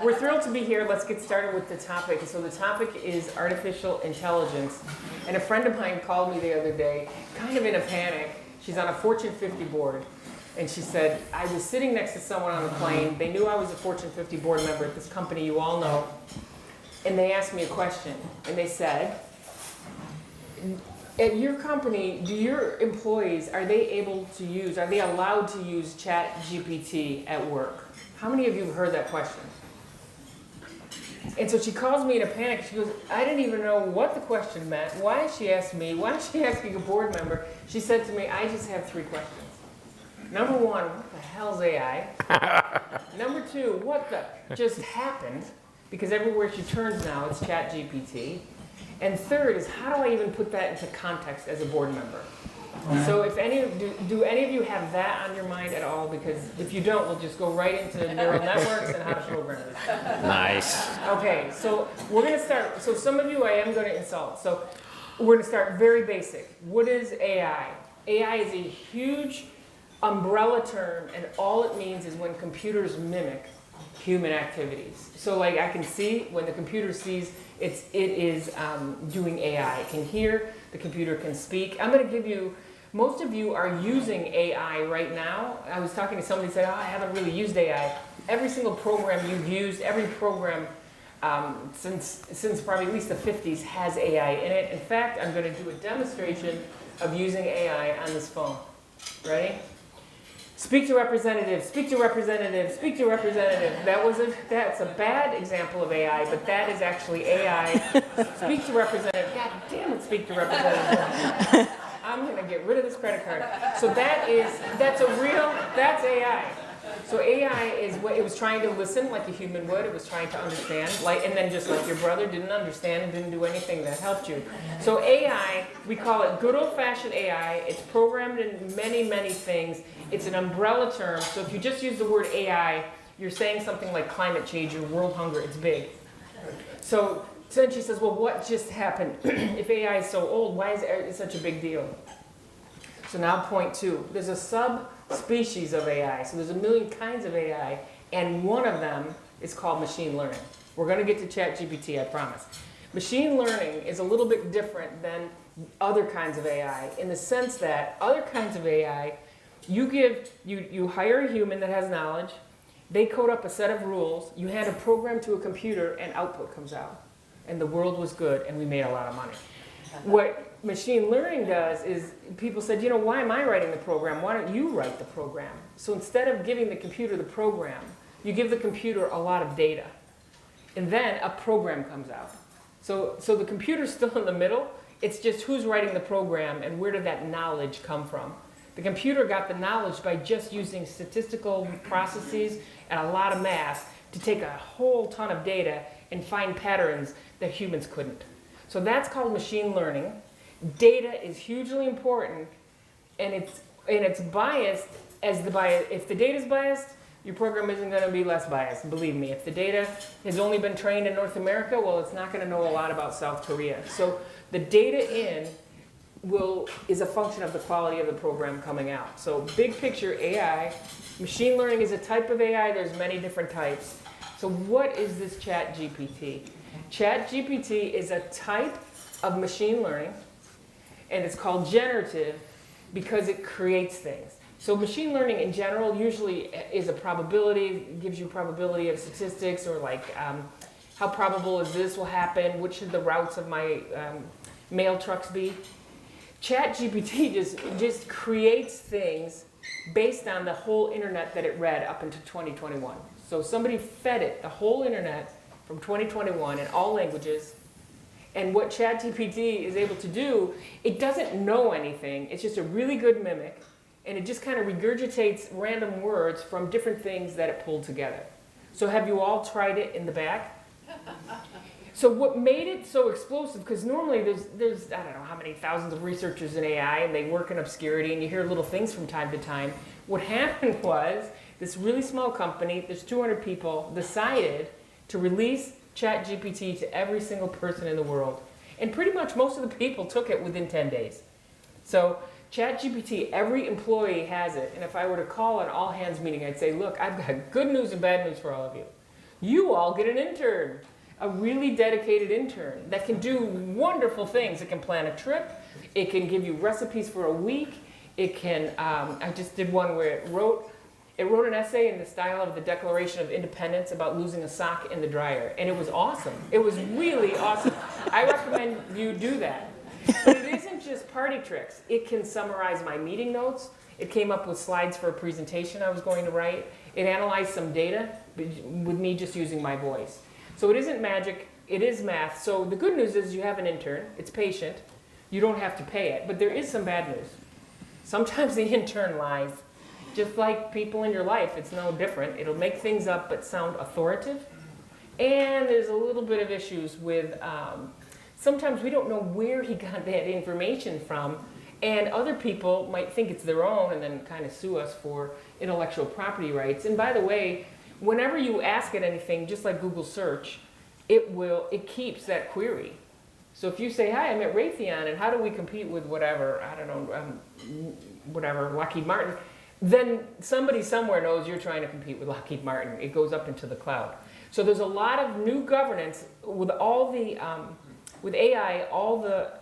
We're thrilled to be here. Let's get started with the topic. So the topic is artificial intelligence. And a friend of mine called me the other day, kind of in a panic. She's on a Fortune 50 board. And she said, I was sitting next to someone on the plane. They knew I was a Fortune 50 board member at this company you all know. And they asked me a question. And they said, at your company, do your employees, are they allowed to use ChatGPT at work? How many of you have heard that question? And so she calls me in a panic. She goes, I didn't even know what the question meant. Why is she asking me? Why is she asking a board member? She said to me, I just have 3 questions. Number 1, what the hell's AI? Number 2, what the just happened? Because everywhere she turns now, it's ChatGPT. And third is, how do I even put that into context as a board member? So if do any of you have that on your mind at all? Because if you don't, we'll just go right into neural networks and how to program it. Nice. Okay, so we're going to start. So some of you I am going to insult. So we're going to start very basic. What is AI? AI is a huge umbrella term, and all it means is when computers mimic human activities. So like I can see when the computer sees it is doing AI. It can hear, the computer can speak. I'm going to give you, most of you are using AI right now. I was talking to somebody who said, I haven't really used AI. Every single program you've used, every program since probably at least the 50s has AI in it. In fact, I'm going to do a demonstration of using AI on this phone. Ready? Speak to representative, speak to representative, speak to representative. That's a bad example of AI, but that is actually AI. Speak to representative. God damn it, speak to representative. I'm gonna get rid of this credit card. So that's AI. So AI is what it was trying to listen like a human would. It was trying to understand, and then just like your brother didn't understand and didn't do anything that helped you. So AI, we call it good old-fashioned AI. It's programmed in many, many things. It's an umbrella term. So if you just use the word AI, you're saying something like climate change or world hunger. It's big. So then she says, well, what just happened? If AI is so old, why is it such a big deal? So now point 2. There's a subspecies of AI. So there's a million kinds of AI, and one of them is called machine learning. We're going to get to ChatGPT, I promise. Machine learning is a little bit different than other kinds of AI in the sense that other kinds of AI, you hire a human that has knowledge, they code up a set of rules, you hand a program to a computer, and output comes out. And the world was good, and we made a lot of money. What machine learning does is people said, why am I writing the program? Why don't you write the program? So instead of giving the computer the program, you give the computer a lot of data. And then a program comes out. So the computer's still in the middle. It's just who's writing the program and where did that knowledge come from. The computer got the knowledge by just using statistical processes and a lot of math to take a whole ton of data and find patterns that humans couldn't. So that's called machine learning. Data is hugely important, and it's biased as the bias. If the data is biased, your program isn't going to be less biased. Believe me, if the data has only been trained in North America, well, it's not going to know a lot about South Korea. So the data in is a function of the quality of the program coming out. So big picture AI, machine learning is a type of AI. There's many different types. So what is this ChatGPT? ChatGPT is a type of machine learning, and it's called generative because it creates things. So machine learning in general usually is a probability, gives you probability of statistics, or like how probable is this will happen, which should the routes of my mail trucks be. ChatGPT just creates things based on the whole internet that it read up until 2021. So somebody fed it the whole internet from 2021 in all languages. And what ChatGPT is able to do, it doesn't know anything. It's just a really good mimic. And it just kind of regurgitates random words from different things that it pulled together. So have you all tried it in the back? So what made it so explosive, because normally there's I don't know how many thousands of researchers in AI, and they work in obscurity, and you hear little things from time to time. What happened was this really small company, there's 200 people, decided to release ChatGPT to every single person in the world. And pretty much most of the people took it within 10 days. So ChatGPT, every employee has it. And if I were to call an all-hands meeting, I'd say, look, I've got good news and bad news for all of you. You all get an intern, a really dedicated intern that can do wonderful things. It can plan a trip. It can give you recipes for a week. It can, I just did one where it wrote an essay in the style of the Declaration of Independence about losing a sock in the dryer. And it was awesome. It was really awesome. I recommend you do that. But it isn't just party tricks. It can summarize my meeting notes. It came up with slides for a presentation I was going to write. It analyzed some data with me just using my voice. So it isn't magic, it is math. So the good news is you have an intern, it's patient, you don't have to pay it. But there is some bad news. Sometimes the intern lies. Just like people in your life, it's no different. It'll make things up but sound authoritative. And there's a little bit of issues with, sometimes we don't know where he got that information from. And other people might think it's their own and then kind of sue us for intellectual property rights. And by the way, whenever you ask it anything, just like Google search, it keeps that query. So if you say, hi, I'm at Raytheon, and how do we compete with whatever, I don't know, whatever, Lockheed Martin, then somebody somewhere knows you're trying to compete with Lockheed Martin. It goes up into the cloud. So there's a lot of new governance with all the, with AI, all the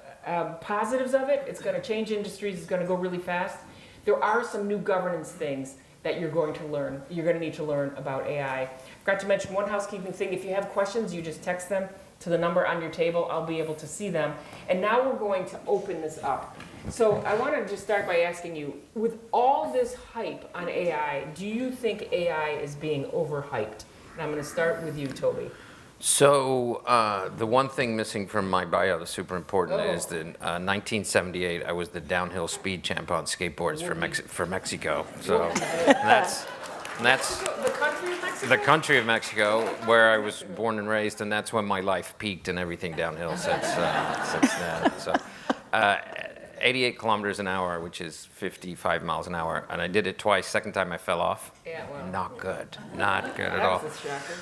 positives of it. It's going to change industries. It's going to go really fast. There are some new governance things that you're going to learn. You're going to need to learn about AI. Forgot to mention one housekeeping thing. If you have questions, you just text them to the number on your table. I'll be able to see them. And now we're going to open this up. So I want to just start by asking you, with all this hype on AI, do you think AI is being overhyped? And I'm going to start with you, Toby. So the one thing missing from my bio that's super important is that 1978 I was the downhill speed champ on skateboards for Mexico. So that's the country of Mexico? the country of Mexico, where I was born and raised, and that's when my life peaked and everything downhill since then. So 88 kilometers an hour, which is 55 miles an hour, and I did it twice. Second time I fell off. Yeah, well. Not good at all. That's a shocker.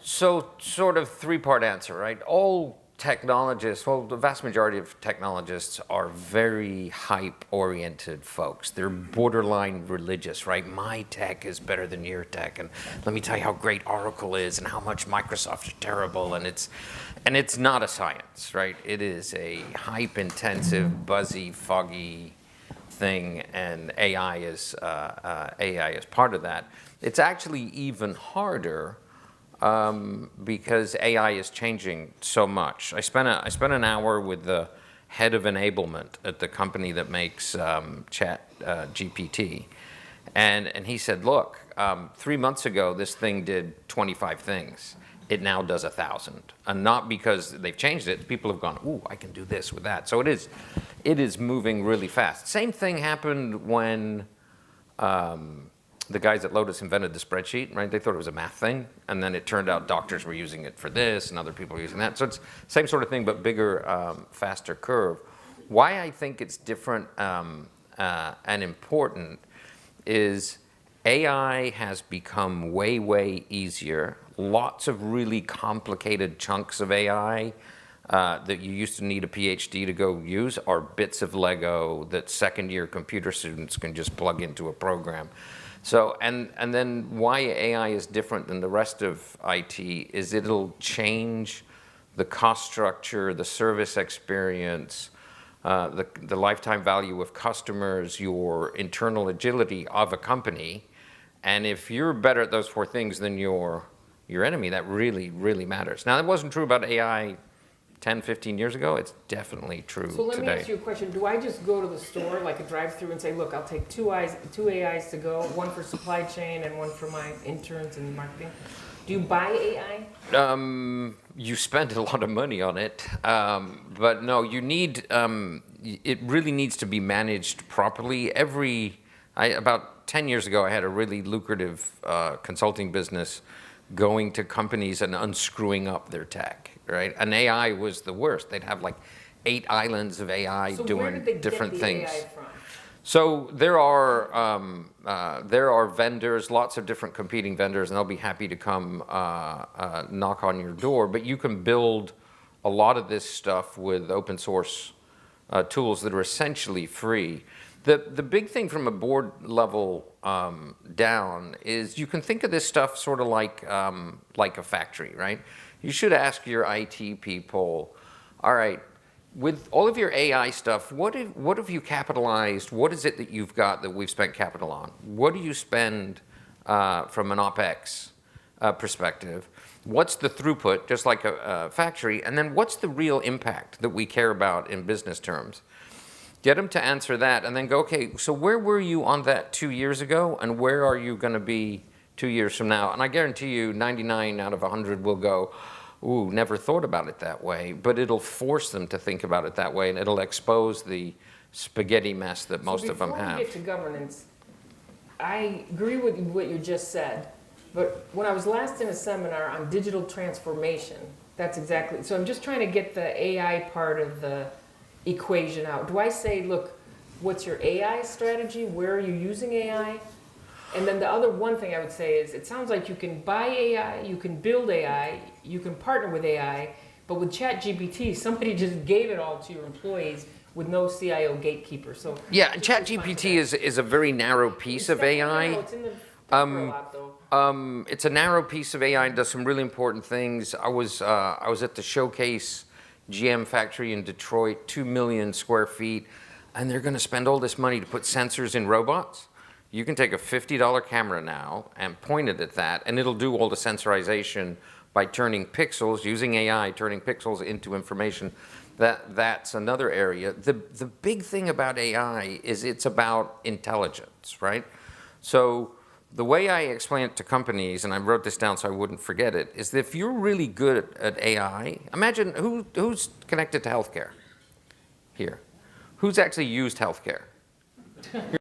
So sort of three-part answer, right? All technologists, well, the vast majority of technologists are very hype-oriented folks. They're borderline religious, right? My tech is better than your tech, and let me tell you how great Oracle is and how much Microsoft is terrible, and it's not a science, right? It is a hype-intensive, buzzy, foggy thing, and AI is part of that. It's actually even harder because AI is changing so much. I spent an hour with the head of enablement at the company that makes ChatGPT, and he said, look, 3 months ago this thing did 25 things. It now does 1,000, and not because they've changed it. People have gone, ooh, I can do this with that. So it is moving really fast. Same thing happened when the guys at Lotus invented the spreadsheet, right? They thought it was a math thing, and then it turned out doctors were using it for this, and other people were using that. So it's same sort of thing, but bigger, faster curve. Why I think it's different and important is AI has become way, way easier. Lots of really complicated chunks of AI that you used to need a PhD to go use are bits of Lego that second-year computer students can just plug into a program. So, and then why AI is different than the rest of IT is it'll change the cost structure, the service experience, the lifetime value of customers, your internal agility of a company. And if you're better at those four things than your enemy, that really, really matters. Now, that wasn't true about AI 10, 15 years ago. It's definitely true today. So let me ask you a question. Do I just go to the store, like a drive-through, and say, look, I'll take two AIs to go, one for supply chain and one for my interns and marketing? Do you buy AI? You spend a lot of money on it, but no, you need, it really needs to be managed properly. About 10 years ago, I had a really lucrative consulting business going to companies and unscrewing up their tech, right? And AI was the worst. They'd have like 8 islands of AI doing different things. AI from? So there are vendors, lots of different competing vendors, and they'll be happy to come knock on your door. But you can build a lot of this stuff with open source tools that are essentially free. The big thing from a board level down is you can think of this stuff sort of like a factory, right? You should ask your IT people, all right, with all of your AI stuff, what have you capitalized? What is it that you've got that we've spent capital on? What do you spend from an OpEx perspective? What's the throughput, just like a factory? And then what's the real impact that we care about in business terms? Get them to answer that and then go, okay, so where were you on that 2 years ago and where are you going to be 2 years from now? And I guarantee you 99 out of 100 will go, ooh, never thought about it that way. But it'll force them to think about it that way and it'll expose the spaghetti mess that most of them have. Before we get to governance, I agree with what you just said. But when I was last in a seminar on digital transformation, that's exactly, so I'm just trying to get the AI part of the equation out. Do I say, look, what's your AI strategy? Where are you using AI? And then the other one thing I would say is, it sounds like you can buy AI, you can build AI, you can partner with AI, but with ChatGPT, somebody just gave it all to your employees with no CIO gatekeeper. So yeah, ChatGPT is a very narrow piece of AI. It's in the paper a lot, though. It's a narrow piece of AI and does some really important things. I was at the Showcase GM factory in Detroit, 2 million square feet, and they're going to spend all this money to put sensors in robots. You can take a $50 camera now and point it at that, and it'll do all the sensorization by turning pixels, using AI, turning pixels into information. That's another area. The big thing about AI is it's about intelligence, right? So the way I explain it to companies, and I wrote this down so I wouldn't forget it, is that if you're really good at AI, imagine who's connected to healthcare here? Who's actually used healthcare?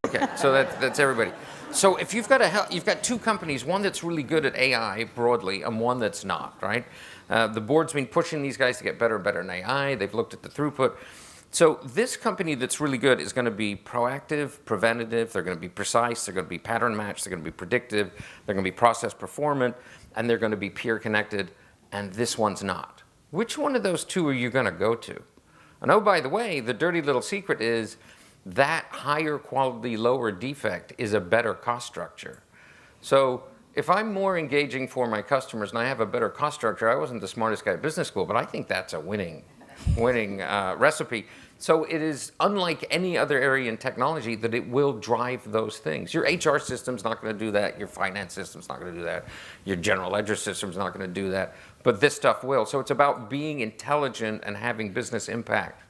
Okay, so that's everybody. So if you've got two companies, one that's really good at AI broadly and one that's not, right? The board's been pushing these guys to get better and better in AI. They've looked at the throughput. So this company that's really good is going to be proactive, preventative, they're going to be precise, they're going to be pattern matched, they're going to be predictive, they're going to be process performant, and they're going to be peer connected, and this one's not. Which one of those two are you going to go to? And oh, by the way, the dirty little secret is that higher quality, lower defect is a better cost structure. So if I'm more engaging for my customers and I have a better cost structure, I wasn't the smartest guy at business school, but I think that's a winning recipe. So it is unlike any other area in technology that it will drive those things. Your HR system's not going to do that. Your finance system's not going to do that. Your general ledger system's not going to do that. But this stuff will. So it's about being intelligent and having business impact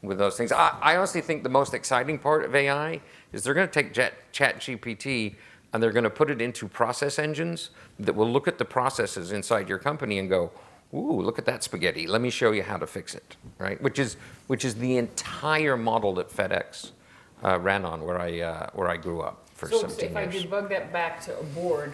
with those things. I honestly think the most exciting part of AI is they're going to take ChatGPT and they're going to put it into process engines that will look at the processes inside your company and go, ooh, look at that spaghetti. Let me show you how to fix it, right? Which is the entire model that FedEx ran on where I grew up for 17 years. So if I debug that back to a board,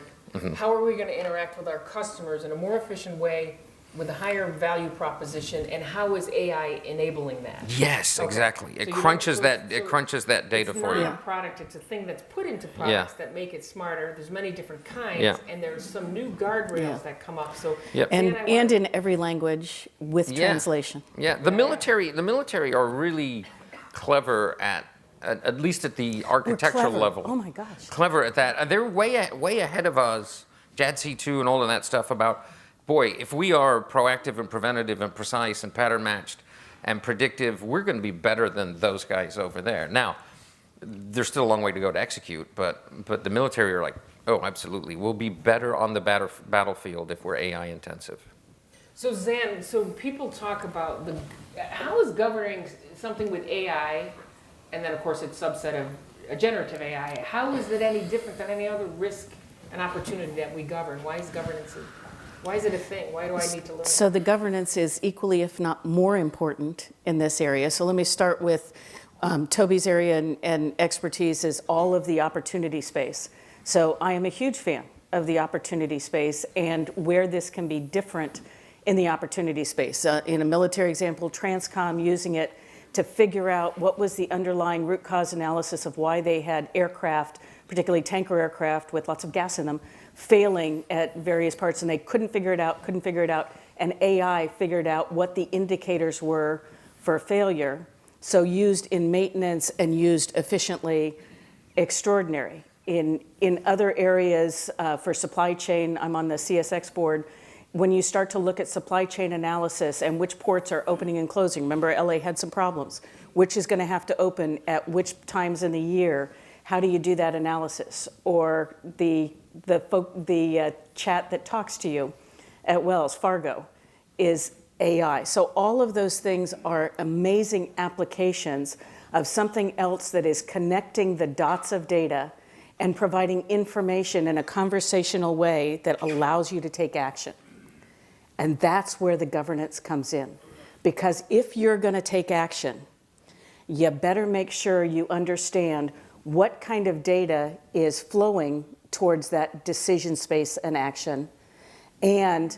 how are we going to interact with our customers in a more efficient way with a higher value proposition, and how is AI enabling that? Yes, Okay. exactly. So It you crunches don't- that. It crunches that data for It's you. not a product, it's a thing that's put into products that make it smarter. There's many different kinds, Yeah. and there's some new guardrails Yeah. that come up. So Yep. And, Dan, I and wanna- in every language with Yeah. translation. Yeah, the military are really clever at least at the We're architectural clever. level. Oh my gosh. Clever at that. They're way ahead of us, JADC2 and all of that stuff about, boy, if we are proactive and preventative and precise and pattern matched and predictive, we're going to be better than those guys over there. Now, there's still a long way to go to execute, but the military are like, oh, absolutely. We'll be better on the battlefield if we're AI intensive. So Zan, so people talk about how is governing something with AI, and then of course it's subset of a generative AI, how is it any different than any other risk and opportunity that we govern? Why is governance why is it a thing? Why do I need to learn? So the governance is equally, if not more important in this area. So let me start with Toby's area and expertise is all of the opportunity space. So I am a huge fan of the opportunity space and where this can be different in the opportunity space. In a military example, Transcom using it to figure out what was the underlying root cause analysis of why they had aircraft, particularly tanker aircraft with lots of gas in them, failing at various parts, and they couldn't figure it out, and AI figured out what the indicators were for failure So used in maintenance and used efficiently, extraordinary. In other areas for supply chain, I'm on the CSX board, when you start to look at supply chain analysis and which ports are opening and closing, remember LA had some problems, which is going to have to open at which times in the year, how do you do that analysis? Or the chat that talks to you at Wells Fargo is AI. So all of those things are amazing applications of something else that is connecting the dots of data and providing information in a conversational way that allows you to take action. And that's where the governance comes in. Because if you're going to take action, you better make sure you understand what kind of data is flowing towards that decision space and action, and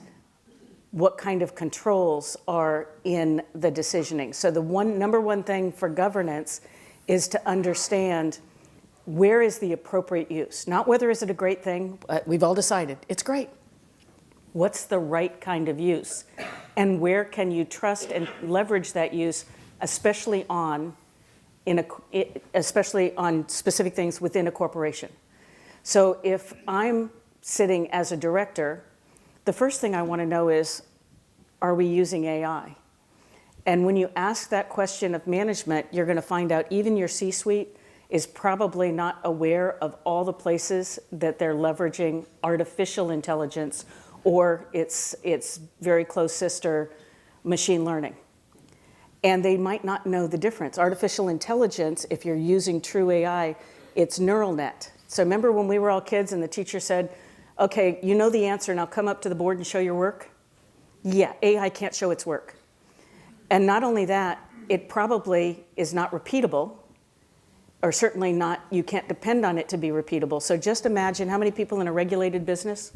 what kind of controls are in the decisioning. So the number one thing for governance is to understand where is the appropriate use. Not whether is it a great thing, we've all decided it's great. What's the right kind of use? And where can you trust and leverage that use, especially on specific things within a corporation? So if I'm sitting as a director, the first thing I want to know is, are we using AI? And when you ask that question of management, you're going to find out even your C-suite is probably not aware of all the places that they're leveraging artificial intelligence or its very close sister, machine learning. And they might not know the difference. Artificial intelligence, if you're using true AI, it's neural net. So remember when we were all kids and the teacher said, okay, you know the answer, now come up to the board and show your work? Yeah, AI can't show its work. And not only that, it probably is not repeatable, or certainly not, you can't depend on it to be repeatable. So just imagine how many people in a regulated business?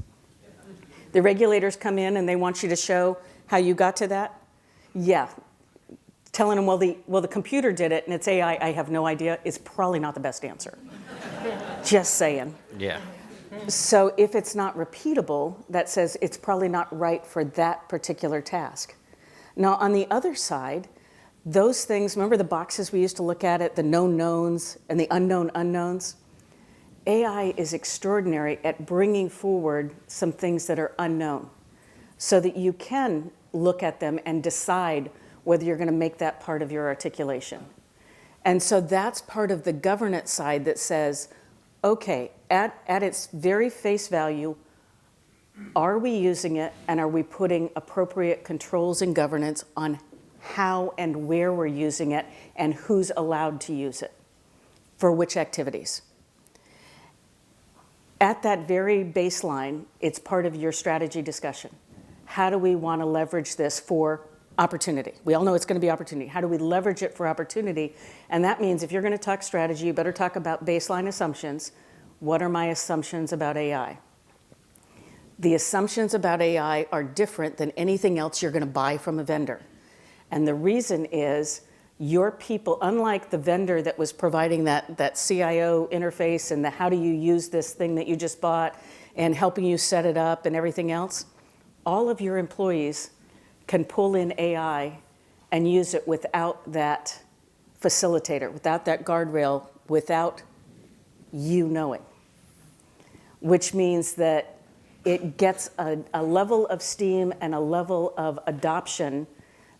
The regulators come in and they want you to show how you got to that? Yeah. Telling them, well, the computer did it and it's AI, I have no idea, is probably not the best answer. Just saying. Yeah. So if it's not repeatable, that says it's probably not right for that particular task. Now, on the other side, those things, remember the boxes we used to look at, the known knowns and the unknown unknowns? AI is extraordinary at bringing forward some things that are unknown so that you can look at them and decide whether you're going to make that part of your articulation. And so that's part of the governance side that says, okay, at its very face value, are we using it and are we putting appropriate controls and governance on how and where we're using it and who's allowed to use it for which activities? At that very baseline, it's part of your strategy discussion. How do we want to leverage this for opportunity? We all know it's going to be opportunity. How do we leverage it for opportunity? And that means if you're going to talk strategy, you better talk about baseline assumptions. What are my assumptions about AI? The assumptions about AI are different than anything else you're going to buy from a vendor. And the reason is your people, unlike the vendor that was providing that CIO interface and the how do you use this thing that you just bought and helping you set it up and everything else, all of your employees can pull in AI and use it without that facilitator, without that guardrail, without you knowing. Which means that it gets a level of steam and a level of adoption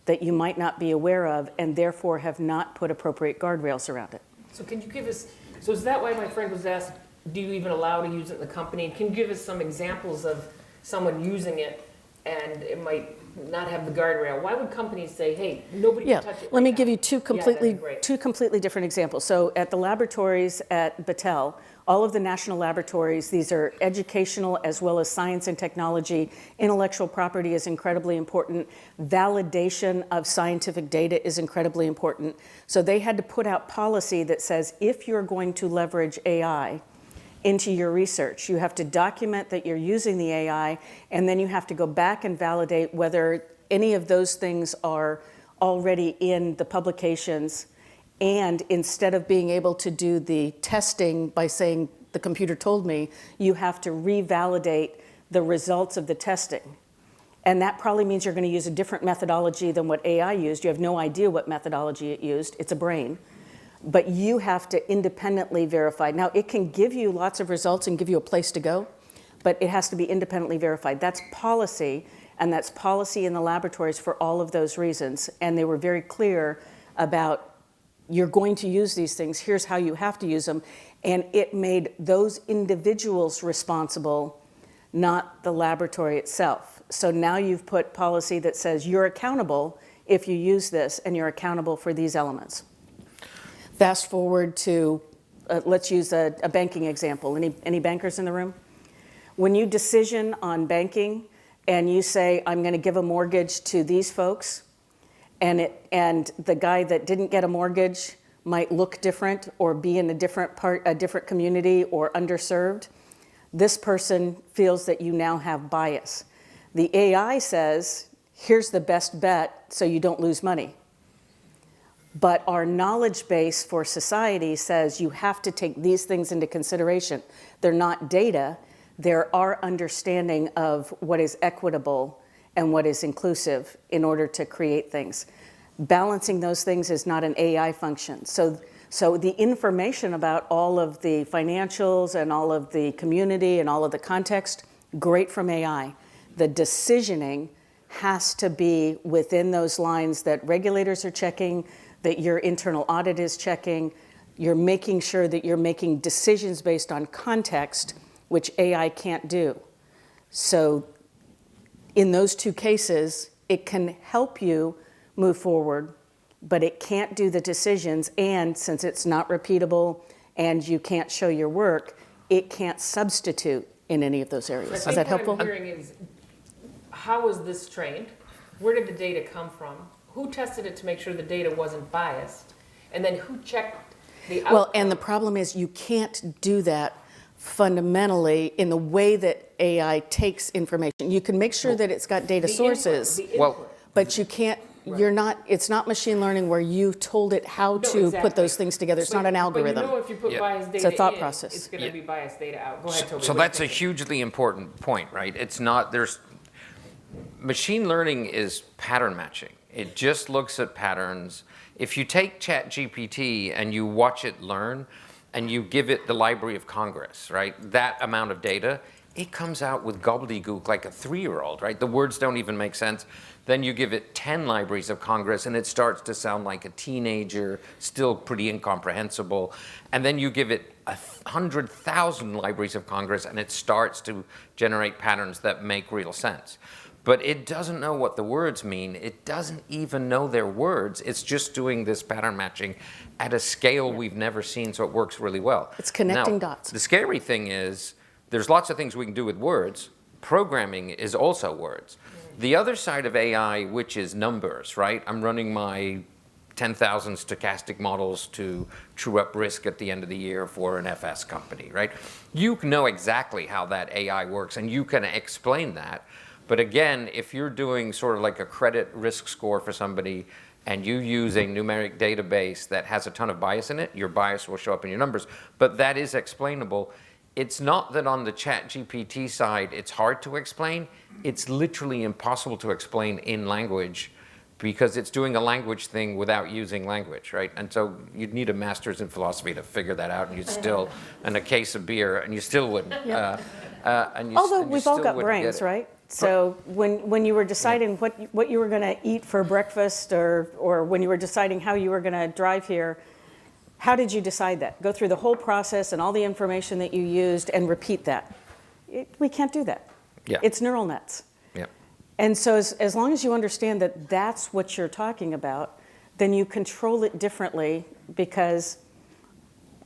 that you might not be aware of and therefore have not put appropriate guardrails around it. So can you give us, so is that why my friend was asked, do you even allow to use it in the company? Can you give us some examples of someone using it and it might not have the guardrail? Why would companies say, hey, nobody can touch it? Let me right give now? you two completely different examples. So at the laboratories at Battelle, all of the national laboratories, these are educational as well as science and technology. Intellectual property is incredibly important. Validation of scientific data is incredibly important. So they had to put out policy that says if you're going to leverage AI into your research, you have to document that you're using the AI, and then you have to go back and validate whether any of those things are already in the publications. And instead of being able to do the testing by saying the computer told me, you have to revalidate the results of the testing. And that probably means you're going to use a different methodology than what AI used. You have no idea what methodology it used. It's a brain. But you have to independently verify. Now, it can give you lots of results and give you a place to go, but it has to be independently verified. That's policy, and that's policy in the laboratories for all of those reasons. And they were very clear about, you're going to use these things, here's how you have to use them. And it made those individuals responsible, not the laboratory itself. So now you've put policy that says you're accountable if you use this, and you're accountable for these elements. Fast forward to, let's use a banking example. Any bankers in the room? When you decision on banking and you say, I'm going to give a mortgage to these folks, and the guy that didn't get a mortgage might look different or be in a different community or underserved, this person feels that you now have bias. The AI says, here's the best bet so you don't lose money. But our knowledge base for society says you have to take these things into consideration. They're not data, they're our understanding of what is equitable and what is inclusive in order to create things. Balancing those things is not an AI function. So the information about all of the financials and all of the community and all of the context, great from AI. The decisioning has to be within those lines that regulators are checking, that your internal audit is checking. You're making sure that you're making decisions based on context, which AI can't do. So in those two cases, it can help you move forward, but it can't do the decisions. And since it's not repeatable and you can't show your work, it can't substitute in any of those areas. Is that helpful? What I'm hearing is, how was this trained? Where did the data come from? Who tested it to make sure the data wasn't biased? And then who checked the outcome? Well, and the problem is you can't do that fundamentally in the way that AI takes information. You can make sure that it's got data sources, but you can't, it's not machine learning where you told it how to put those things together. It's not an algorithm. But you know, if you put biased data It's a thought in, process. it's going to be biased data out. Go ahead, Toby. So that's a hugely important point, right? It's not, machine learning is pattern matching. It just looks at patterns. If you take ChatGPT and you watch it learn and you give it the Library of Congress, right, that amount of data, it comes out with gobbledygook like a 3-year-old, right? The words don't even make sense. Then you give it 10 Libraries of Congress and it starts to sound like a teenager, still pretty incomprehensible. And then you give it 100,000 Libraries of Congress and it starts to generate patterns that make real sense. But it doesn't know what the words mean. It doesn't even know their words. It's just doing this pattern matching at a scale we've never seen, so it works really well. It's connecting dots. The scary thing is, there's lots of things we can do with words. Programming is also words. The other side of AI, which is numbers, right? I'm running my 10,000 stochastic models to true up risk at the end of the year for an FS company, right? You know exactly how that AI works, and you can explain that. But again, if you're doing sort of like a credit risk score for somebody and you use a numeric database that has a ton of bias in it, your bias will show up in your numbers. But that is explainable. It's not that on the ChatGPT side it's hard to explain. It's literally impossible to explain in language because it's doing a language thing without using language, right? And so you'd need a master's in philosophy to figure that out, and you'd still, and a case of beer, and you still wouldn't. Yep. Although we've all got brains, right? So when you were deciding what you were going to eat for breakfast or when you were deciding how you were going to drive here, how did you decide that? Go through the whole process and all the information that you used and repeat that. We can't do that. Yeah. It's neural nets. Yeah. And so as long as you understand that that's what you're talking about, then you control it differently because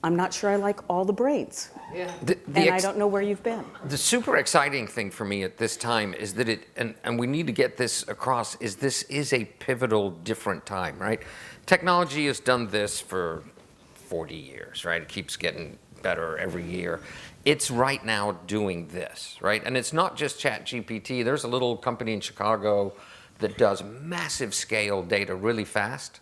I'm not sure I like all the brains. Yeah. And I don't know where you've been. The super exciting thing for me at this time is that and we need to get this across, is this is a pivotal different time, right? Technology has done this for 40 years, right? It keeps getting better every year. It's right now doing this, right? And it's not just ChatGPT. There's a little company in Chicago that does massive scale data really fast.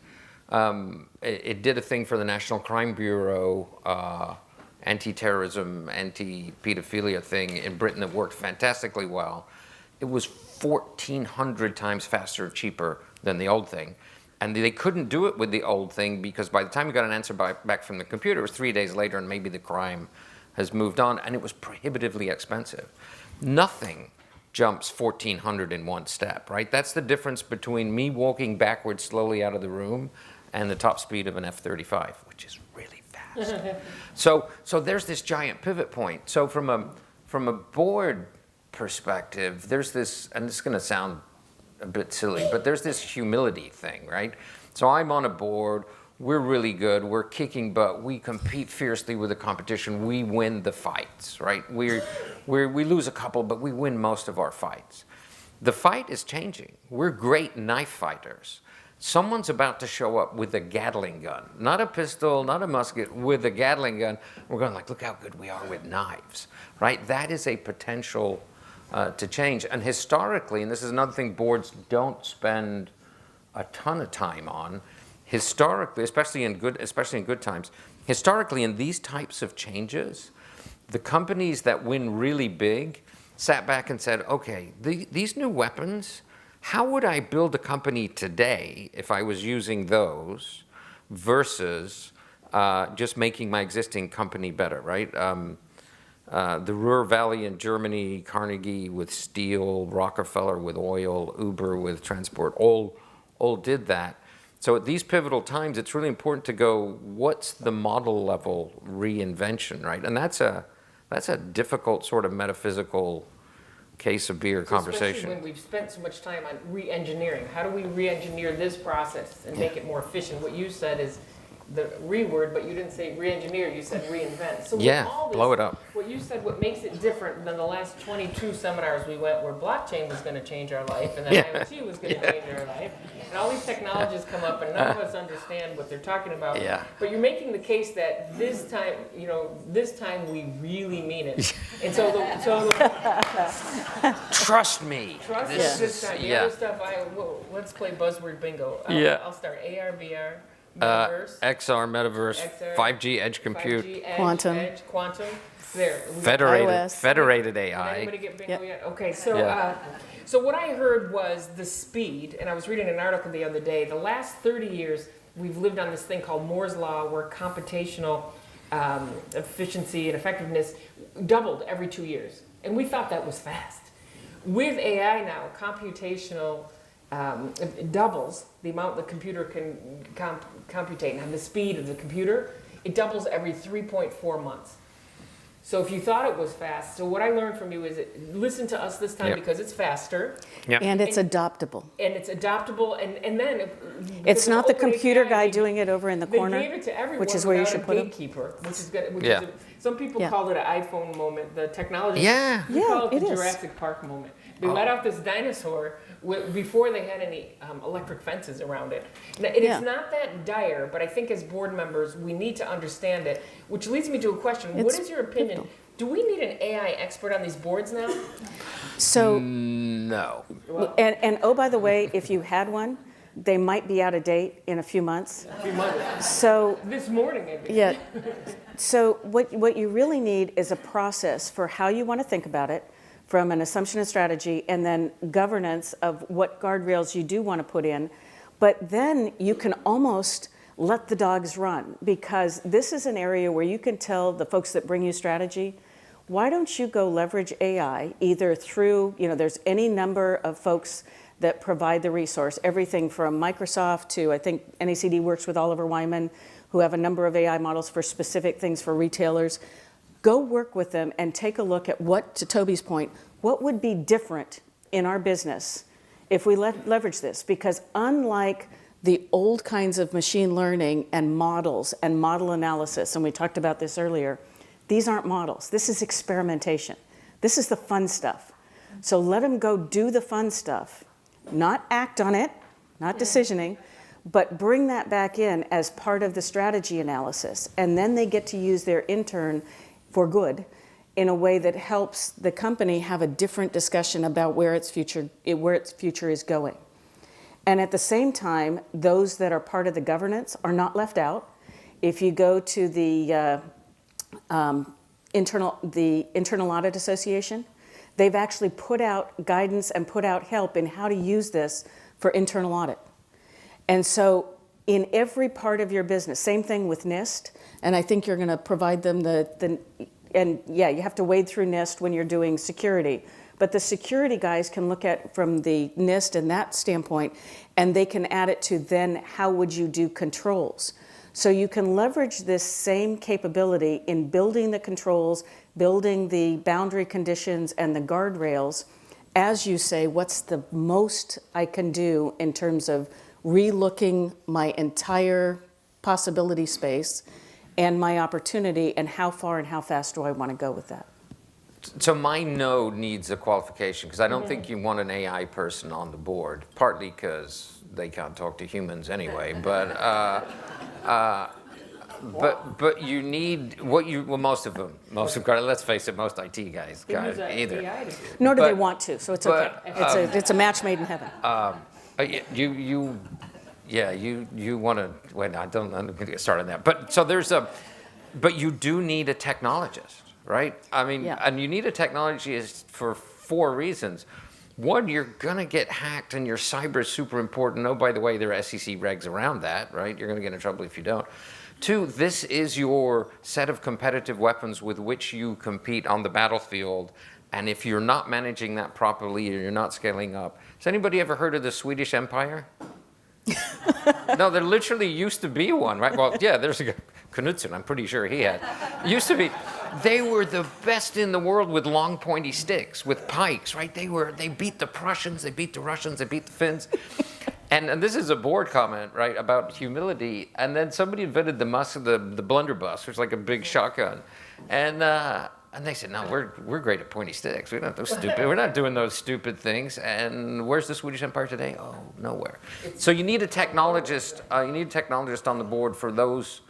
It did a thing for the National Crime Bureau, anti-terrorism, anti-pedophilia thing in Britain that worked fantastically well. it was 1,400 times faster, cheaper than the old thing. And they couldn't do it with the old thing because by the time you got an answer back from the computer, it was 3 days later and maybe the crime has moved on, and it was prohibitively expensive. Nothing jumps 1,400 in one step, right? That's the difference between me walking backwards slowly out of the room and the top speed of an F-35, which is really fast. So there's this giant pivot point. So from a board perspective, there's this, and this is going to sound a bit silly, but there's this humility thing, right? So I'm on a board, we're really good, we're kicking butt, we compete fiercely with the competition, we win the fights, right? We lose a couple, but we win most of our fights. The fight is changing. We're great knife fighters. Someone's about to show up with a Gatling gun, not a pistol, not a musket, with a Gatling gun. We're going like, look how good we are with knives, right? That is a potential to change. And historically, and this is another thing boards don't spend a ton of time on, historically, especially in good times, historically in these types of changes, the companies that win really big sat back and said, okay, these new weapons, how would I build a company today if I was using those versus just making my existing company better, right? The Ruhr Valley in Germany, Carnegie with steel, Rockefeller with oil, Uber with transport, all did that. So at these pivotal times, it's really important to go, what's the model level reinvention, right? And that's a difficult sort of metaphysical case of beer conversation. Especially when we've spent so much time on re-engineering. How do we re-engineer this process and make it more efficient? What you said is the re-word, but you didn't say re-engineer, you said reinvent. So Yeah, with all this, blow it up. What you said, what makes it different than the last 22 seminars we went where blockchain was going to change our life and then IoT was going to change our life, and all these technologies come up and none of us understand what they're talking about. Yeah. But you're making the case that this time we really mean it. And so Trust me. trust This us this is- time. The yeah. other stuff, let's play buzzword bingo. Yeah. I'll start AR, VR, metaverse. XR, metaverse, XR, 5G, edge compute, 5G, edge, Quantum. edge, quantum. There. We got- federated Did AI. anybody get bingo Yep. yet? Okay, so Yeah. so what I heard was the speed, and I was reading an article the other day. The last 30 years, we've lived on this thing called Moore's Law, where computational efficiency and effectiveness doubled every 2 years, and we thought that was fast. With AI now, computational it doubles the amount the computer can computate, and the speed of the computer, it doubles every 3.4 months. So if you thought it was fast, so what I learned from you is listen to us this time Yep. because it's faster Yep. And it's adoptable. and it's adoptable, and then It's not the open computer API, guy doing it over in the They corner, gave it to everyone which is where you without should a put 'em. gatekeeper, which is good. Yeah. Some people Yeah. call it an iPhone moment. The technology. Yeah. We call it the it is. Jurassic Park moment. They let out this dinosaur before they had any electric fences around it. Now, it Yeah. is not that dire, but I think as board members we need to understand it. Which leads me to a question: what It's is your opinion? pivotal. Do we need an AI expert on these boards now? So, No. and oh, by the way, if you had one, they might be out of date in a few months. A few months. So, This morning, I think. yeah. So what you really need is a process for how you want to think about it, from an assumption and strategy, and then governance of what guardrails you do want to put in. But then you can almost let the dogs run, because this is an area where you can tell the folks that bring you strategy, why don't you go leverage AI either through, there's any number of folks that provide the resource, everything from Microsoft to, I think NACD works with Oliver Wyman, who have a number of AI models for specific things for retailers. Go work with them and take a look at what, to Toby's point, what would be different in our business if we leverage this? Because unlike the old kinds of machine learning and models and model analysis, and we talked about this earlier, these aren't models. This is experimentation. This is the fun stuff. So let them go do the fun stuff, not act on it, not decisioning, but bring that back in as part of the strategy analysis. And then they get to use their intern for good in a way that helps the company have a different discussion about where its future is going. And at the same time, those that are part of the governance are not left out. If you go to the Internal Audit Association, they've actually put out guidance and put out help in how to use this for internal audit. And so in every part of your business, same thing with NIST, and I think you're going to provide them and yeah, you have to wade through NIST when you're doing security. But the security guys can look at from the NIST and that standpoint, and they can add it to then how would you do controls. So you can leverage this same capability in building the controls, building the boundary conditions and the guardrails, as you say, what's the most I can do in terms of relooking my entire possibility space and my opportunity, and how far and how fast do I want to go with that? So my no needs a qualification, because I don't think you want an AI person on the board, partly because they can't talk to humans anyway, but you need most of them, let's face it, most IT guys got either. Nor do they But- want to, so it's okay. It's a match made in heaven. You want to, wait, I'm going to get started on that. But you do need a technologist, right? I mean, Yeah. and you need a technologist for 4 reasons. One, you're going to get hacked and your cyber is super important. Oh, by the way, there are SEC regs around that, right? You're going to get in trouble if you don't. 2, this is your set of competitive weapons with which you compete on the battlefield. And if you're not managing that properly or you're not scaling up. Has anybody ever heard of the Swedish Empire? No, there literally used to be one, right? Well, yeah, there's a Knudsen, I'm pretty sure he had. Used to be. They were the best in the world with long pointy sticks, with pikes, right? They beat the Prussians, they beat the Russians, they beat the Finns. And this is a board comment, right, about humility. And then somebody invented the blunderbuss, which is like a big shotgun. And they said, no, we're great at pointy sticks. We're not doing those stupid things. And where's the Swedish Empire today? Oh, nowhere. So you need a technologist. On the board for those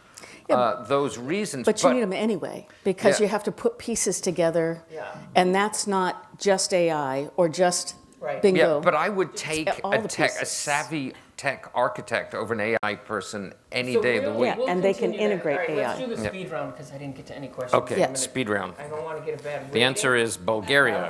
reasons. But you need them anyway, because Yeah. you have to put pieces together, Yeah. and that's not just AI or just Right. bingo. Yeah, but I would take all the a pieces. savvy tech architect over an AI person any So day of the we'll- week. Yeah, and they can continue that. integrate All right, AI. Let's do the Yeah. speed round, because I didn't get to any questions. Okay, in a minute. speed round. I don't want to get a bad The rating. answer is Bulgaria.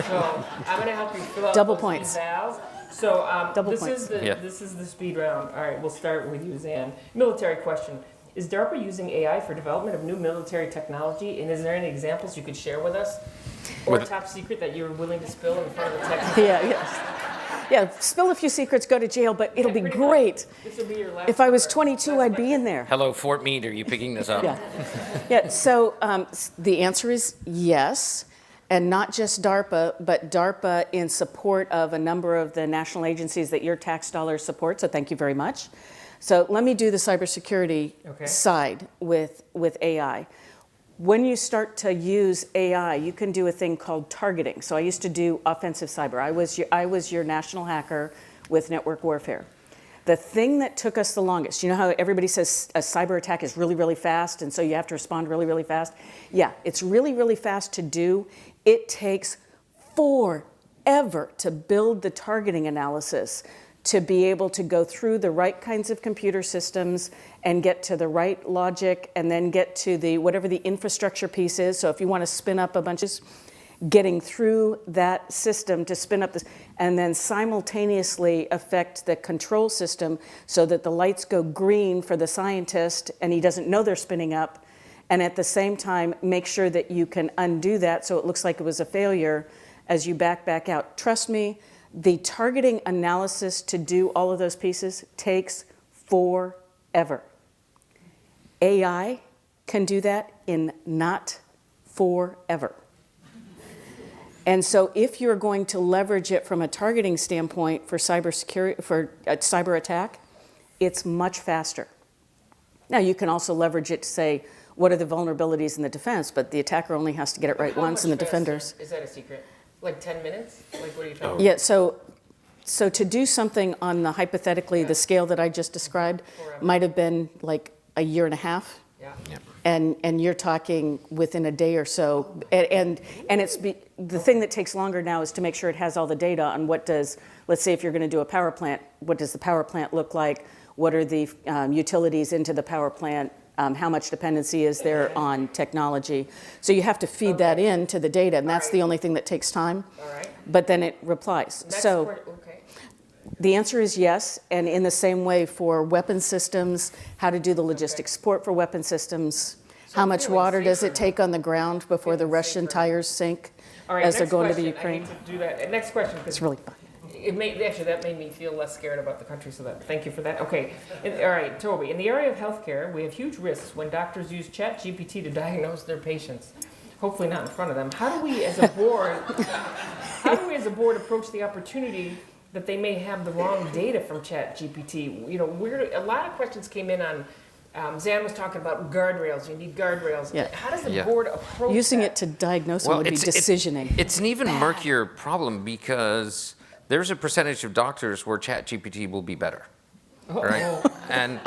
So I'm going to help you fill out Double those points. evals. So Double this points. is the Yeah. this is the speed round. All right, we'll start with you, Zan. Military question: is DARPA using AI for development of new military technology, and is there any examples you could share with us, or With- top secret that you're willing to spill in front of the tech? Yeah, spill a few secrets, go to jail, but it'll be Pretty much. great. This will be your last. If I was word. 22, I'd be in there. Hello, Fort Meade. Are you picking this up? Yeah, so the answer is yes, and not just DARPA, but DARPA in support of a number of the national agencies that your tax dollars support, so thank you very much. So let me do the cybersecurity Okay. side with AI. When you start to use AI, you can do a thing called targeting. So I used to do offensive cyber. I was your national hacker with network warfare. The thing that took us the longest, you know how everybody says a cyber attack is really, really fast, and so you have to respond really, really fast? Yeah, it's really, really fast to do. It takes forever to build the targeting analysis to be able to go through the right kinds of computer systems and get to the right logic and then get to the whatever the infrastructure piece is. So if you want to spin up a bunch of getting through that system to spin up this and then simultaneously affect the control system so that the lights go green for the scientist and he doesn't know they're spinning up, and at the same time make sure that you can undo that so it looks like it was a failure as you back out. Trust me, the targeting analysis to do all of those pieces takes forever. AI can do that in not forever. And so if you're going to leverage it from a targeting standpoint for cybersecurity, for a cyber attack, it's much faster. Now you can also leverage it to say, what are the vulnerabilities in the defense? But the attacker only has to get it right How once, and the much faster? defenders. Is that a secret? Like 10 minutes? Like what are you talking? Yeah, so to do something on the hypothetically the scale that I just described might have been like a year and a half. Yeah. And you're talking within a day or so, and the thing that takes longer now is to make sure it has all the data on what does, let's say if you're going to do a power plant, what does the power plant look like? What are the utilities into the power plant? How much dependency is there on technology? So you have to feed that into the data, and that's the only thing that takes time. All right. But then it replies. Okay. The answer is yes, and in the same way for weapon systems, how to do the logistic support for weapon systems, how much feeling water does safer it take on the ground before the Feeling Russian safer. tires sink All right, as they're next going to question. the Ukraine? I hate to do that. Next question, because It's really fun. actually that made me feel less scared about the country. So thank you for that. Okay, all right, Toby. In the area of healthcare, we have huge risks when doctors use ChatGPT to diagnose their patients. Hopefully not in front of them. How do we, as a board, approach the opportunity that they may have the wrong data from ChatGPT? You know, a lot of questions came in on. Zan was talking about guardrails. You need guardrails. Yeah. How does the board approach Using that? it to diagnose them would be decisioning. It's an even murkier problem because there's a percentage of doctors where ChatGPT will be better, right? And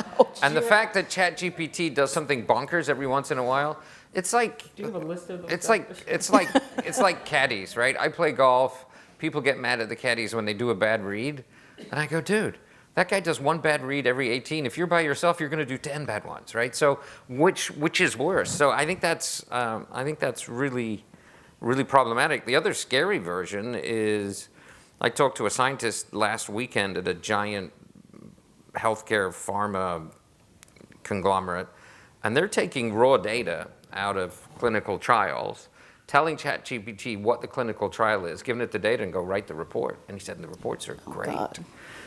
the fact that ChatGPT does something bonkers every once in a while, it's like Do you have a list of those? it's like caddies, right? I play golf. People get mad at the caddies when they do a bad read, and I go, dude, that guy does one bad read every 18. If you're by yourself, you're going to do 10 bad ones, right? So which is worse? So I think that's really problematic. The other scary version is, I talked to a scientist last weekend at a giant healthcare pharma conglomerate, and they're taking raw data out of clinical trials, telling ChatGPT what the clinical trial is, giving it the data, and go write the report. And he said the reports are great. God.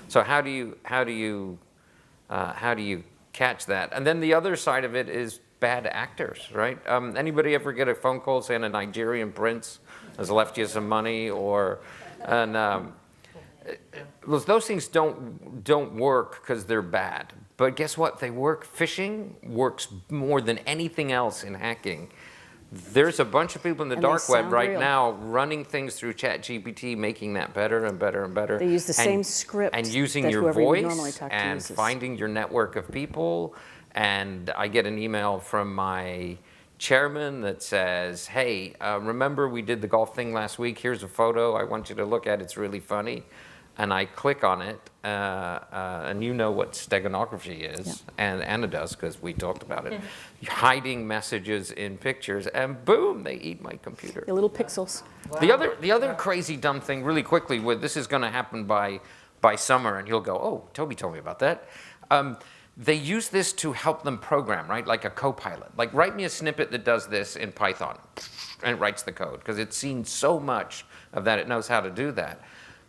So how do you catch that? And then the other side of it is bad actors, right? Anybody ever get a phone call saying a Nigerian prince has left you some money, those things don't work because they're bad. But guess what? They work. Phishing works more than anything else in hacking. There's a bunch of people in the And dark they web sound right real. now running things through ChatGPT, making that better and better and better. They use the same script and using that your whoever you would normally voice talk to and uses. finding your network of people. And I get an email from my chairman that says, "Hey, remember we did the golf thing last week? Here's a photo I want you to look at. It's really funny." And I click on it, and you know what steganography is, and Anna does because we talked about it. Hiding messages in pictures, and boom, they eat my computer. The little pixels. The other crazy dumb thing, really quickly, this is going to happen by summer, and you'll go, "Oh, Toby told me about that." They use this to help them program, right? Like a co-pilot. Like, write me a snippet that does this in Python, and it writes the code because it's seen so much of that, it knows how to do that.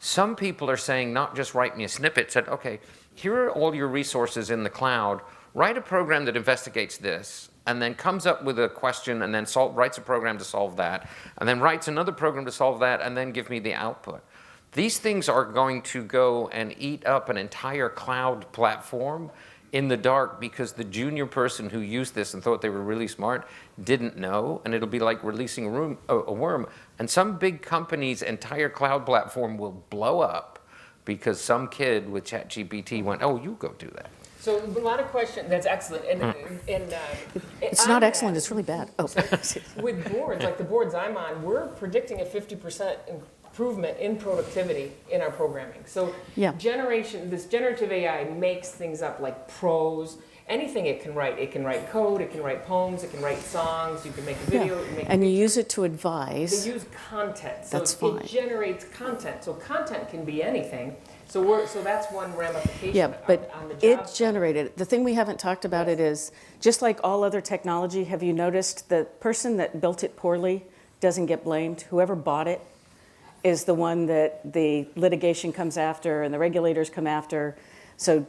Some people are saying, not just write me a snippet, said, okay, here are all your resources in the cloud. Write a program that investigates this, and then comes up with a question, and then writes a program to solve that, and then writes another program to solve that, and then give me the output. These things are going to go and eat up an entire cloud platform in the dark because the junior person who used this and thought they were really smart didn't know, and it'll be like releasing a worm. And some big company's entire cloud platform will blow up because some kid with ChatGPT went, "Oh, you go do that." So a lot of questions. That's excellent. It's not excellent, it's really bad. Oh. With boards, like the boards I'm on, we're predicting a 50% improvement in productivity in our programming. So this generative AI makes things up like prose. Anything it can write. It can write code, it can write poems, it can write songs, you can make a video. You can make and you use it to advise. They use content. So That's fine. It generates content. So content can be anything. So that's one ramification Yeah, but on the job. it generated, the thing we haven't talked about it is, just like all other technology, have you noticed the person that built it poorly doesn't get blamed? Whoever bought it is the one that the litigation comes after and the regulators come after. So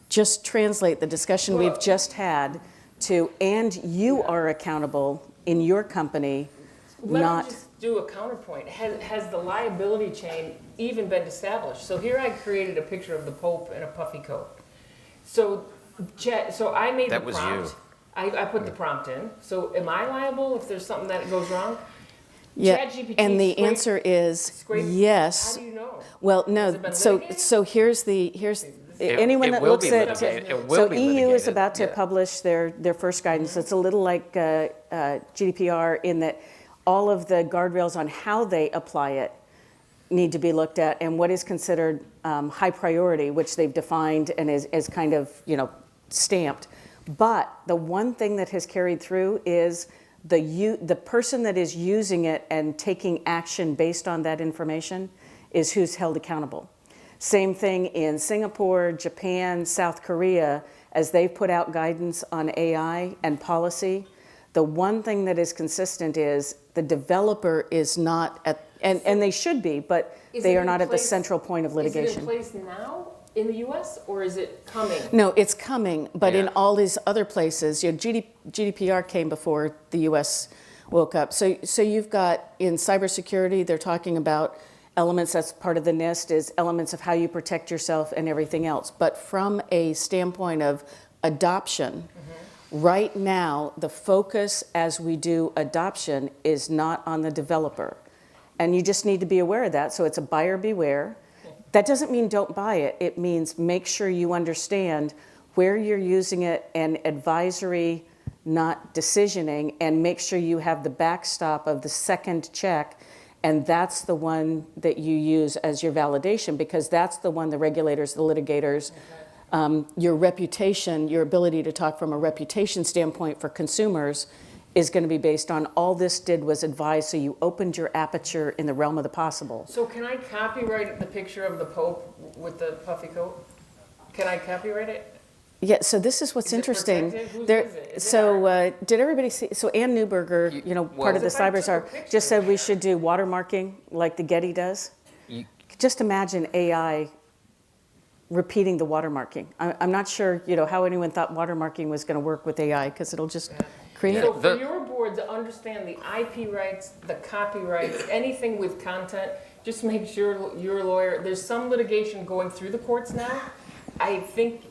just translate the discussion we've just had to, and you are accountable in your company, Let not... me just do a counterpoint. Has the liability chain even been established? So here I created a picture of the Pope in a puffy coat. So I made That the was prompt. you. I put the prompt in. So am I liable if there's something that goes wrong? Yeah, ChatGPT and the answer is yes. How do you know? Well, Has no, it been so litigated? here's anyone that looks at will so be EU is litigated, about to yeah. publish their first guidance. It's a little like GDPR in that all of the guardrails on how they apply it need to be looked at, and what is considered high priority, which they've defined and is kind of stamped, But the one thing that has carried through is the person that is using it and taking action based on that information is who's held accountable. Same thing in Singapore, Japan, South Korea, as they've put out guidance on AI and policy. The one thing that is consistent is the developer is not at, and they should be, but they are not at the central point of litigation. Is it in place now in the US or is it coming? No, it's coming, but in Yeah. all these other places, GDPR came before the US woke up. So you've got in cybersecurity, they're talking about elements that's part of the NIST is elements of how you protect yourself and everything else. But from a standpoint of adoption, right now, the focus as we do adoption is not on the developer. And you just need to be aware of that. So it's a buyer beware. That doesn't mean don't buy it. It means make sure you understand where you're using it and advisory, not decisioning, and make sure you have the backstop of the second check. And that's the one that you use as your validation, because that's the one the regulators, the litigators, your reputation, your ability to talk from a reputation standpoint for consumers is going to be based on all this did was advise, so you opened your aperture in the realm of the possible. So can I copyright the picture of the Pope with the puffy coat? Can I copyright it? Yeah, so this is what's Is it interesting. protected? Whose There, is it? Is it so did everybody see? So Ann Newberger, part of the If I took a CyberStar, picture just said of we that- should do watermarking like the Getty does. You- Just imagine AI repeating the watermarking. I'm not sure, how anyone thought watermarking was going to work with AI because it'll just create So it. for your board to understand the IP rights, the copyrights, anything with content, just make sure you're a lawyer. There's some litigation going through the courts now. I think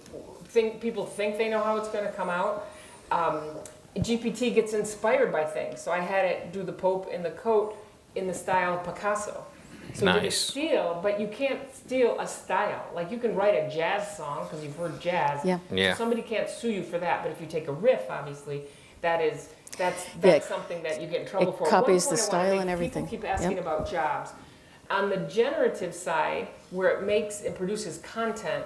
people think they know how it's going to come out. GPT gets inspired by things. So I had it do the Pope in the coat in the style of Picasso. So did it Nice. steal, but you can't steal a style. Like you can write a jazz song because you've heard jazz. Yeah. Yeah. So somebody can't sue you for that. But if you take a riff, obviously, that's Yeah. something that you get in trouble It for. copies One the point I wanna style make, and everything. People keep asking Yep. about jobs. On the generative side, where it makes and produces content,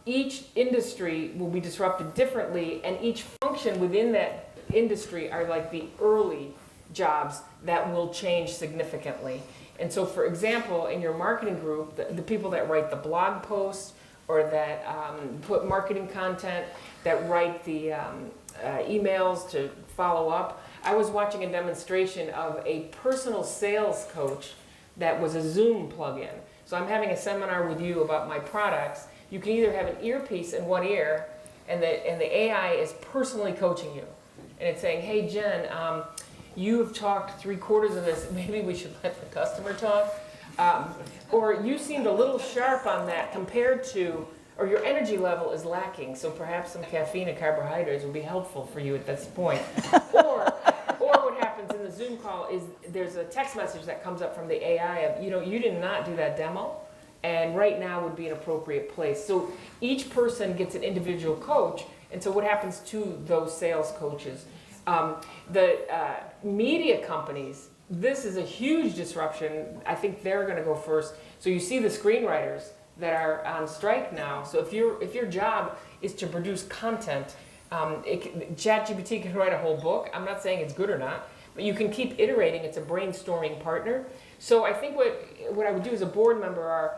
each industry will be disrupted differently, and each function within that industry are like the early jobs that will change significantly. And so, for example, in your marketing group, the people that write the blog posts or that put marketing content, that write the emails to follow up. I was watching a demonstration of a personal sales coach that was a Zoom plugin. So I'm having a seminar with you about my products. You can either have an earpiece in one ear, and the AI is personally coaching you. And it's saying, hey, Jen, you've talked 3/4 of this. Maybe we should let the customer talk. Or you seemed a little sharp on that compared to, or your energy level is lacking. So perhaps some caffeine and carbohydrates would be helpful for you at this point. Or what happens in the Zoom call is there's a text message that comes up from the AI of, you did not do that demo. And right now would be an appropriate place. So each person gets an individual coach. And so what happens to those sales coaches? The media companies, this is a huge disruption. I think they're going to go first. So you see the screenwriters that are on strike now. So if your job is to produce content, ChatGPT can write a whole book. I'm not saying it's good or not, but you can keep iterating. It's a brainstorming partner. So I think what I would do as a board member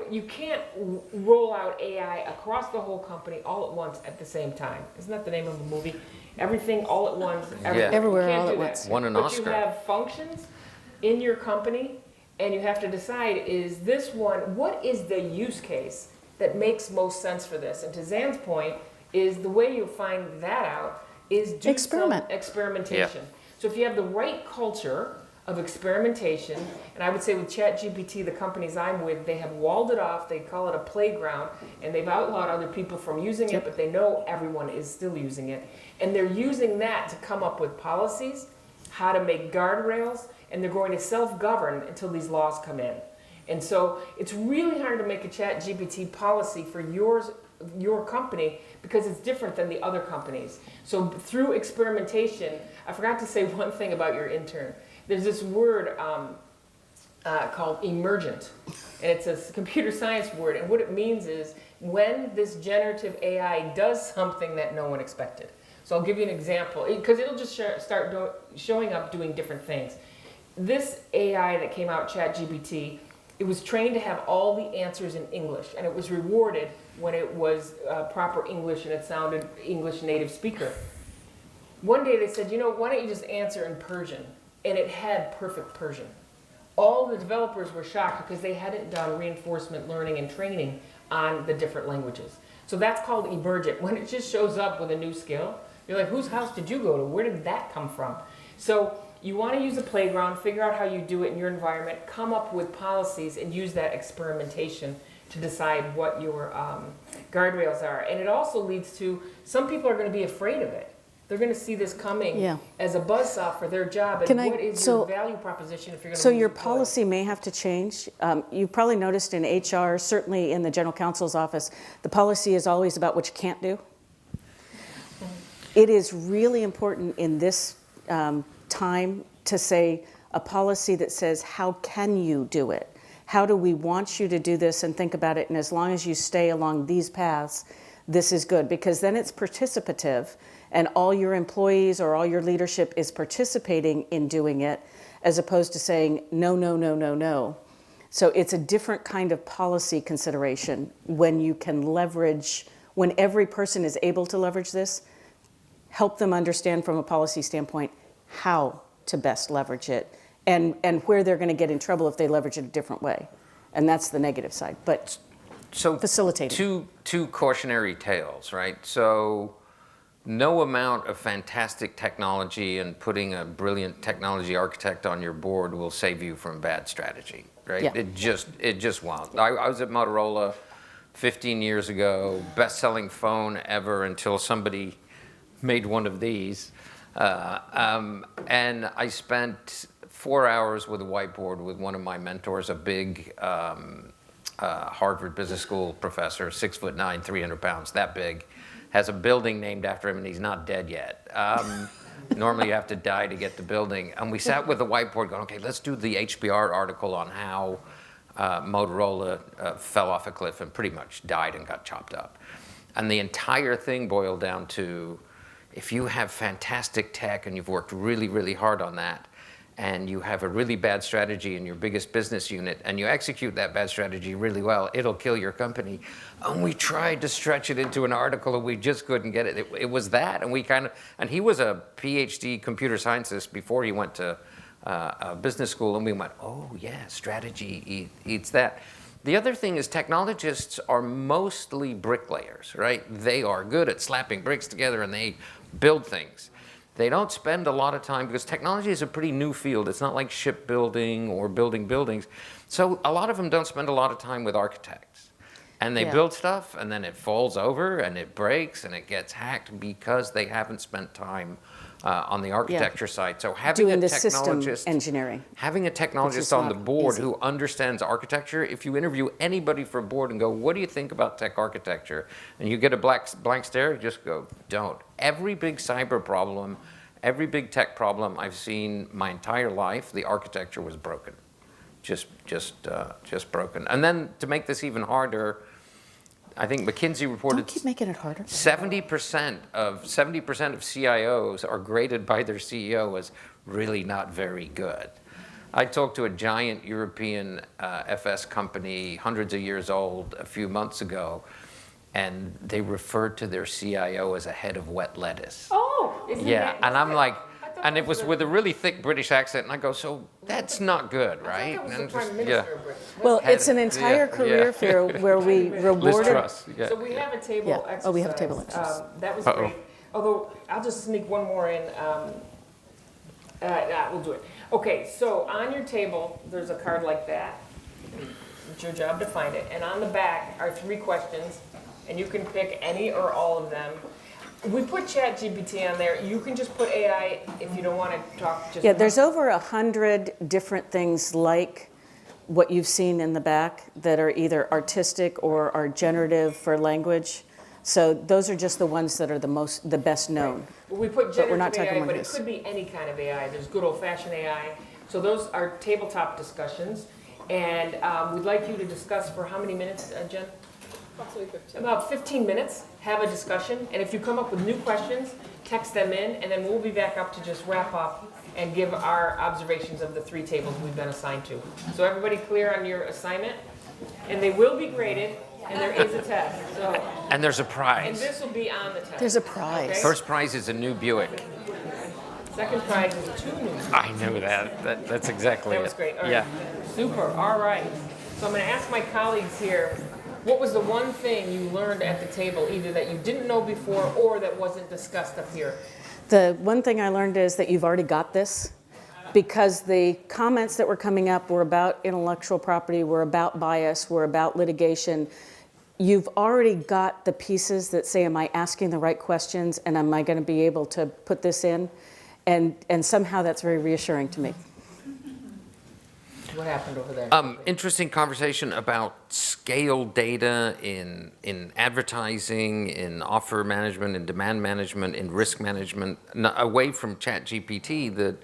you can't roll out AI across the whole company all at once at the same time. Isn't that the name of the movie? Everything all at once. Yeah. Everywhere You can't all do at that. once. Won an But Oscar. you have functions in your company, and you have to decide, is this one, what is the use case that makes most sense for this? And to Zan's point, is the way you find that out is do Experiment. some experimentation. So if you have the right culture of experimentation, and I would say with ChatGPT, the companies I'm with, they have walled it off, they call it a playground, and they've outlawed other people from using it, but they know everyone is still using it. And they're using that to come up with policies, how to make guardrails, and they're going to self-govern until these laws come in. And so it's really hard to make a ChatGPT policy for your company because it's different than the other companies. So through experimentation, I forgot to say one thing about your intern. There's this word called emergent. and it's a computer science word. And what it means is when this generative AI does something that no one expected. So I'll give you an example, because it'll just start showing up doing different things. This AI that came out, ChatGPT, it was trained to have all the answers in English, and it was rewarded when it was proper English and it sounded English native speaker. One day they said, why don't you just answer in Persian? And it had perfect Persian. All the developers were shocked because they hadn't done reinforcement learning and training on the different languages. So that's called emergent. When it just shows up with a new skill, you're like, whose house did you go to? Where did that come from? So you want to use a playground, figure out how you do it in your environment, come up with policies, and use that experimentation to decide what your guardrails are. And it also leads to, some people are going to be afraid of it. They're going to see this coming as a buzzsaw for their job. And what is your value proposition if you're going to So your policy may have to change. You've probably noticed in HR, certainly in the general counsel's office, the policy is always about what you can't do. It is really important in this time to say a policy that says, how can you do it? How do we want you to do this, and think about it, and as long as you stay along these paths, this is good, because then it's participative, and all your employees or all your leadership is participating in doing it, as opposed to saying, no, no, no, no, no. So it's a different kind of policy consideration when you can leverage, when every person is able to leverage this, help them understand from a policy standpoint how to best leverage it, and where they're going to get in trouble if they leverage it a different way. And that's the negative side, but so facilitating. Two cautionary tales, right? So no amount of fantastic technology and putting a brilliant technology architect on your board will save you from bad strategy, right? Yeah. It just won't. I was at Motorola 15 years ago, best-selling phone ever until somebody made one of these. And I spent 4 hours with a whiteboard with one of my mentors, a big Harvard Business School professor, 6'9", 300 pounds, that big, has a building named after him, and he's not dead yet. Normally you have to die to get the building. And we sat with the whiteboard going, okay, let's do the HBR article on how Motorola fell off a cliff and pretty much died and got chopped up. And the entire thing boiled down to, if you have fantastic tech and you've worked really, really hard on that, and you have a really bad strategy in your biggest business unit, and you execute that bad strategy really well, it'll kill your company. And we tried to stretch it into an article, and we just couldn't get it. It was that, and he was a PhD computer scientist before he went to business school, and we went, oh yeah, strategy eats that. The other thing is technologists are mostly bricklayers, right? They are good at slapping bricks together, and they build things. They don't spend a lot of time, because technology is a pretty new field. It's not like shipbuilding or building buildings. So a lot of them don't spend a lot of time with architects. And they build stuff, and then it falls over, and it breaks, and it gets hacked because they haven't spent time on the architecture side. So having doing a the system technologist, engineering, having a technologist on the board who understands architecture, if you interview anybody for a board and go, what do you think about tech architecture? And you get a blank stare, just go, don't. Every big cyber problem, every big tech problem I've seen my entire life, the architecture was broken. Just broken. And then to make this even harder, I think McKinsey reported don't keep making it harder. 70% of CIOs are graded by their CEO as really not very good. I talked to a giant European FS company, hundreds of years old, a few months ago, and they referred to their CIO as a head of wet lettuce. Oh, isn't yeah, that, and I'm like, and it that was with a really thick British accent, and I go, so that's not good, right? I thought that was And the Prime just, Minister of Britain. Well, it's an entire career fair where we Liz rewarded. Truss. Yeah. So we have a table exercise. Oh, we have a table exercise. That was great. Although, I'll just sneak one more in. We'll do it. Okay, so on your table, there's a card like that. It's your job to find it. And on the back are 3 questions, and you can pick any or all of them. We put ChatGPT on there. You can just put AI if you don't want to talk. Just There's over 100 different things like what you've seen in the back that are either artistic or are generative for language. So those are just the ones that are the best known. Well, we put But we're not generative talking AI, but about it this. could be any kind of AI. There's good old-fashioned AI. So those are tabletop discussions. And we'd like you to discuss for how many minutes, Jen? About 15 minutes, have a discussion. And if you come up with new questions, text them in, and then we'll be back up to just wrap up and give our observations of the 3 tables we've been assigned to. So everybody clear on your assignment? And they will be graded, and there is a test. So, And there's a and prize. this will be on the test. There's a prize. Okay? First prize is a new Buick. Second prize is 2 new. I knew that. That's exactly That it. was great. All right. Yeah. Super. All right. So I'm going to ask my colleagues here, what was the one thing you learned at the table, either that you didn't know before or that wasn't discussed up here? The one thing I learned is that you've already got this, because the comments that were coming up were about intellectual property, were about bias, were about litigation. You've already got the pieces that say, am I asking the right questions, and am I going to be able to put this in? And somehow that's very reassuring to me. What happened over there? Interesting conversation about scale data in advertising, in offer management, in demand management, in risk management, away from ChatGPT, that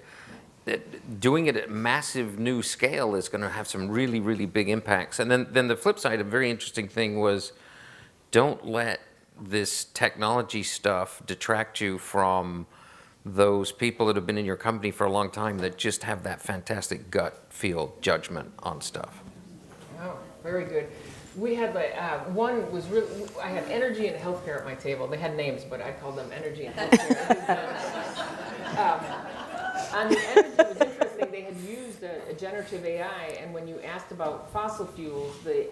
doing it at massive new scale is going to have some really, really big impacts. And then the flip side, a very interesting thing was, don't let this technology stuff detract you from those people that have been in your company for a long time that just have that fantastic gut feel judgment on stuff. Oh, very good. We had like, one was really, I had energy and healthcare at my table. They had names, but I called them energy and healthcare. On the energy, it was interesting, they had used a generative AI, and when you asked about fossil fuels, the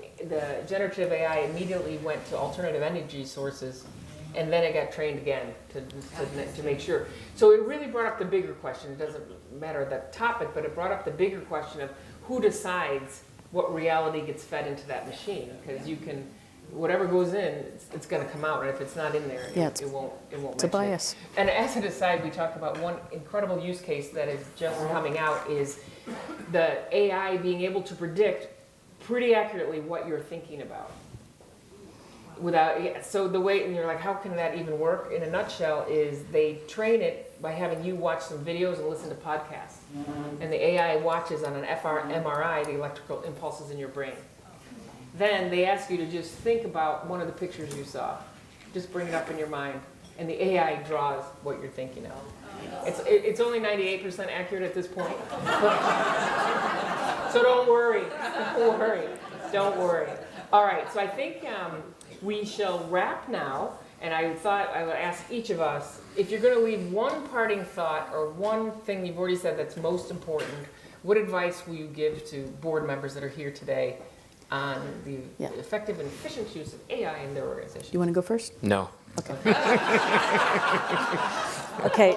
generative AI immediately went to alternative energy sources, and then it got trained again to make sure. So it really brought up the bigger question. It doesn't matter the topic, but it brought up the bigger question of who decides what reality gets fed into that machine, because you can, whatever goes in, it's going to come out, and if it's not in there, Yeah, it won't It's a bias. And as an aside, we talked about one incredible use case that is just coming out is the AI being able to predict pretty accurately what you're thinking about. So the way, and you're like, how can that even work? In a nutshell, is they train it by having you watch some videos and listen to podcasts. And the AI watches on an MRI the electrical impulses in your brain. Then they ask you to just think about one of the pictures you saw. Just bring it up in your mind, and the AI draws what you're thinking of. It's only 98% accurate at this point. So don't worry. Don't worry. All right, so I think we shall wrap now, and I thought I would ask each of us, if you're going to leave one parting thought or one thing you've already said that's most important, what advice will you give to board members that are here today on the effective and efficient use of AI in their organization? You want to go first? No. Okay.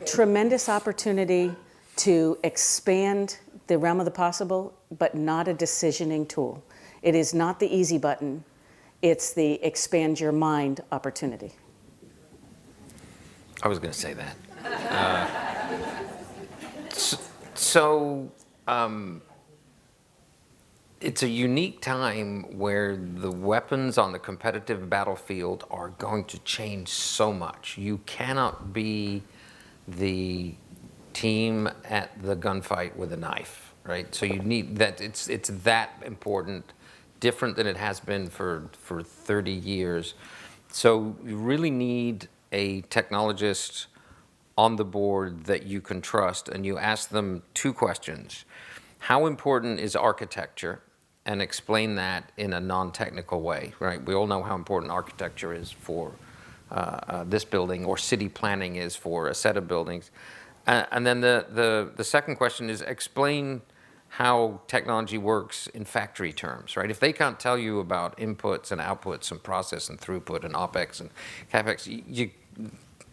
Tremendous opportunity to expand the realm of the possible, but not a decisioning tool. It is not the easy button. It's the expand your mind opportunity. I was going to say that. It's a unique time where the weapons on the competitive battlefield are going to change so much. You cannot be the team at the gunfight with a knife, right? So you need that. It's that important, different than it has been for 30 years. So you really need a technologist on the board that you can trust, and you ask them 2 questions. How important is architecture? And explain that in a non-technical way, right? We all know how important architecture is for this building, or city planning is for a set of buildings. And then the second question is explain how technology works in factory terms, right? If they can't tell you about inputs and outputs and process and throughput and OpEx and CapEx,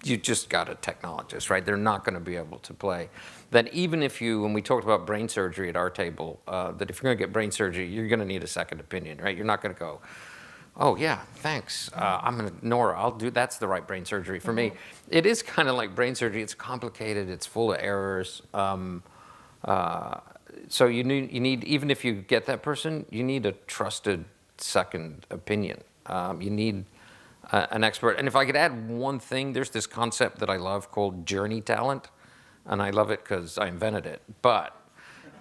you just got a technologist, right? They're not going to be able to play. That even if you, when we talked about brain surgery at our table, that if you're going to get brain surgery, you're going to need a second opinion, right? You're not going to go, oh yeah, thanks. Nora, I'll do, that's the right brain surgery for me. It is kind of like brain surgery. It's complicated. It's full of errors. So you need, even if you get that person, you need a trusted second opinion. You need an expert. And if I could add one thing, there's this concept that I love called journey talent. And I love it because I invented it. But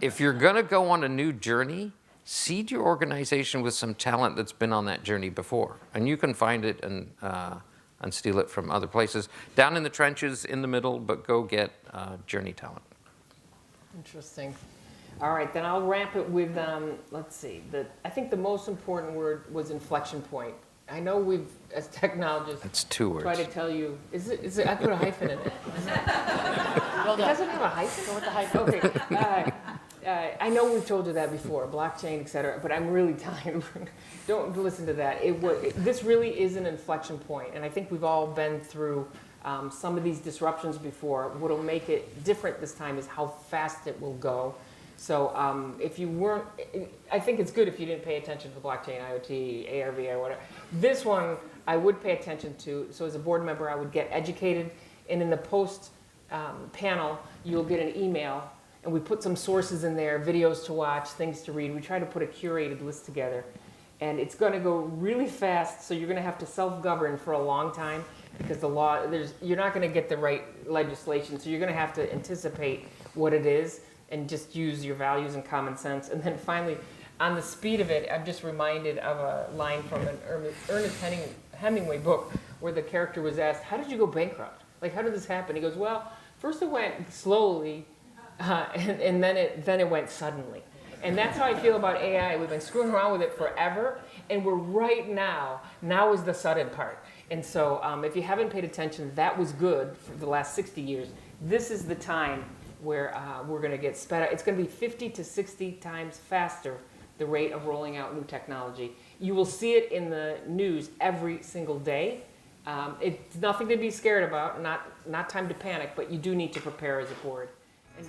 if you're going to go on a new journey, seed your organization with some talent that's been on that journey before. And you can find it and steal it from other places. Down in the trenches, in the middle, but go get journey talent. Interesting. All right, then I'll wrap it with, let's see, I think the most important word was inflection point. I know we've, as technologists, That's 2 words. try to tell you, is it, I put a hyphen in it. It doesn't have a hyphen? Go with the hyphen. Okay. I know we've told you that before, blockchain, et cetera, but I'm really telling you, don't listen to that. This really is an inflection point, and I think we've all been through some of these disruptions before. What'll make it different this time is how fast it will go. So if you weren't, I think it's good if you didn't pay attention to blockchain, IoT, AR, VR, whatever. This one I would pay attention to. So as a board member, I would get educated. And in the post panel, you'll get an email. And we put some sources in there, videos to watch, things to read. We try to put a curated list together. And it's going to go really fast, so you're going to have to self-govern for a long time because the law, you're not going to get the right legislation. So you're going to have to anticipate what it is and just use your values and common sense. And then finally, on the speed of it, I'm just reminded of a line from an Ernest Hemingway book where the character was asked, how did you go bankrupt? Like, how did this happen? He goes, well, first it went slowly, and then it went suddenly. And that's how I feel about AI. We've been screwing around with it forever, and we're right now is the sudden part. And so if you haven't paid attention, that was good for the last 60 years. This is the time where we're going to get sped up. It's going to be 50 to 60 times faster, the rate of rolling out new technology. You will see it in the news every single day. It's nothing to be scared about, not time to panic, but you do need to prepare as a board. And